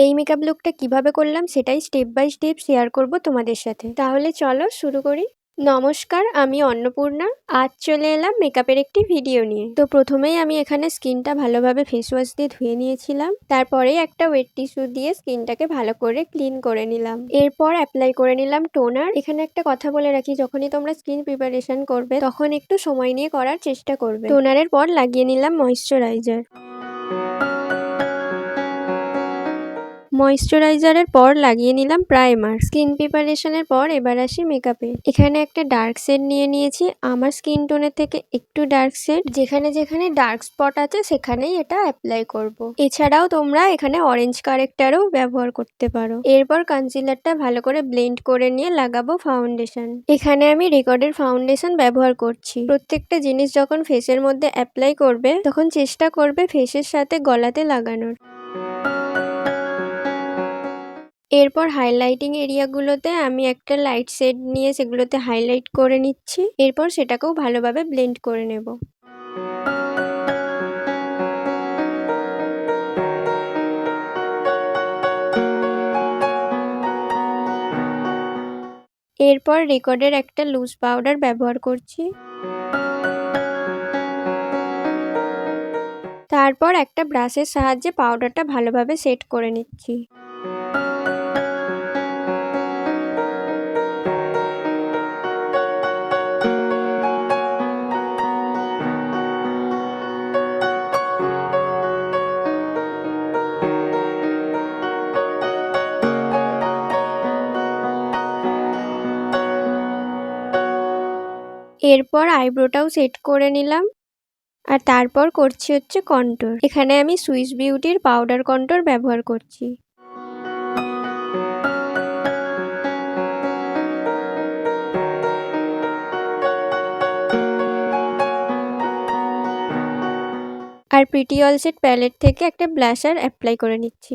এই মেকআপ লুকটা কিভাবে করলাম সেটাই স্টেপ বাই স্টেপ শেয়ার করব তোমাদের সাথে। তাহলে চলো শুরু করি। নমস্কার, আমি অন্নপূর্ণা। আজ চলে এলাম মেকআপের একটি ভিডিও নিয়ে। তো প্রথমেই আমি এখানে স্কিনটা ভালোভাবে ফেস ওয়াশ দিয়ে ধুয়ে নিয়েছিলাম। তারপরে একটা ওয়েট টিস্যু দিয়ে স্কিনটাকে ভালো করে ক্লিন করে নিলাম। এরপর অ্যাপ্লাই করে নিলাম টোনার। এখানে একটা কথা বলে রাখি, যখনই তোমরা স্কিন প্রিপারেশন করবে তখন একটু সময় নিয়ে করার চেষ্টা করবে। টোনারের পর লাগিয়ে নিলাম ময়েশ্চারাইজার। ময়েশ্চারাইজারের পর লাগিয়ে নিলাম প্রাইমার। স্কিন প্রিপারেশনের পর এবার আসি মেকআপে। এখানে একটা ডার্ক শেড নিয়ে নিয়েছি, আমার স্কিন টোনের থেকে একটু ডার্ক শেড। যেখানে যেখানে ডার্ক স্পট আছে সেখানেই এটা অ্যাপ্লাই করব। এছাড়াও তোমরা এখানে অরেঞ্জ কারেক্টারও ব্যবহার করতে পারো। এরপর কনসিলারটা ভালো করে ব্লেন্ড করে নিয়ে লাগাবো ফাউন্ডেশন। এখানে আমি রেকর্ডের ফাউন্ডেশন ব্যবহার করছি। প্রত্যেকটা জিনিস যখন ফেসের মধ্যে অ্যাপ্লাই করবে তখন চেষ্টা করবে ফেসের সাথে গলাতে লাগানোর। এরপর হাইলাইটিং এরিয়াগুলোতে আমি একটা লাইট শেড নিয়ে সেগুলোতে হাইলাইট করে নিচ্ছি। এরপর সেটাকেও ভালোভাবে ব্লেন্ড করে নেব। এরপর রেকর্ডের একটা লুজ পাউডার ব্যবহার করছি। তারপর একটা ব্রাশের সাহায্যে পাউডারটা ভালোভাবে সেট করে নিচ্ছি। এরপর আইব্রোটাও সেট করে নিলাম। আর তারপর করছি হচ্ছে কন্ট্যুর। এখানে আমি সুইস বিউটির পাউডার কন্ট্যুর ব্যবহার করছি। আর প্রিটি অল সেট প্যালেট থেকে একটা ব্লাশার অ্যাপ্লাই করে নিচ্ছি।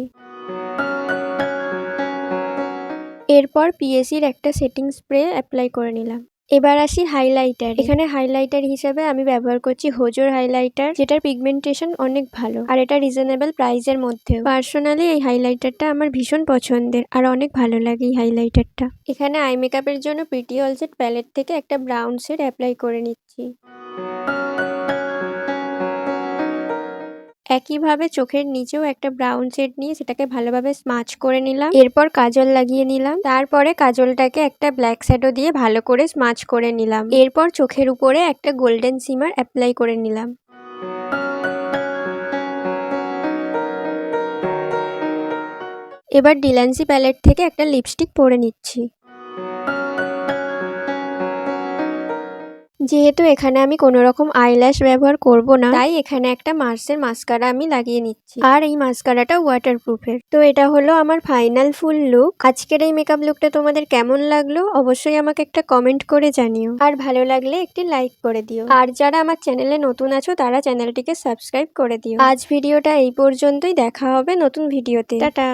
এরপর পিএসির একটা সেটিং স্প্রে অ্যাপ্লাই করে নিলাম। এবার আসি হাইলাইটার। এখানে হাইলাইটার হিসেবে আমি ব্যবহার করছি হোজোর হাইলাইটার, যেটার পিগমেন্টেশন অনেক ভালো আর এটা রিজনেবল প্রাইসের মধ্যেও। পার্সোনালি এই হাইলাইটারটা আমার ভীষণ পছন্দের আর অনেক ভালো লাগে এই হাইলাইটারটা। এখানে আই মেকআপের জন্য প্রিটি অল সেট প্যালেট থেকে একটা ব্রাউন শেড অ্যাপ্লাই করে নিচ্ছি। একইভাবে চোখের নিচেও একটা ব্রাউন শেড নিয়ে সেটাকে ভালোভাবে স্মাচ করে নিলাম। এরপর কাজল লাগিয়ে নিলাম। তারপরে কাজলটাকে একটা ব্ল্যাক শ্যাডো দিয়ে ভালো করে স্মাচ করে নিলাম। এরপর চোখের উপরে একটা গোল্ডেন শিমার অ্যাপ্লাই করে নিলাম। এবার ডিলান্সি প্যালেট থেকে একটা লিপস্টিক পরে নিচ্ছি। যেহেতু এখানে আমি কোনো রকম আইল্যাশ ব্যবহার করব না, তাই এখানে একটা মার্সের মাস্কারা আমি লাগিয়ে নিচ্ছি। আর এই মাস্কারাটা ওয়াটারপ্রুফের। তো এটা হলো আমার ফাইনাল ফুল লুক। আজকের এই মেকআপ লুকটা তোমাদের কেমন লাগলো অবশ্যই আমাকে একটা কমেন্ট করে জানিও। আর ভালো লাগলে একটি লাইক করে দিও। আর যারা আমার চ্যানেলে নতুন আছো তারা চ্যানেলটিকে সাবস্ক্রাইব করে দিও। আজ ভিডিওটা এই পর্যন্তই, দেখা হবে নতুন ভিডিওতে। টাটা।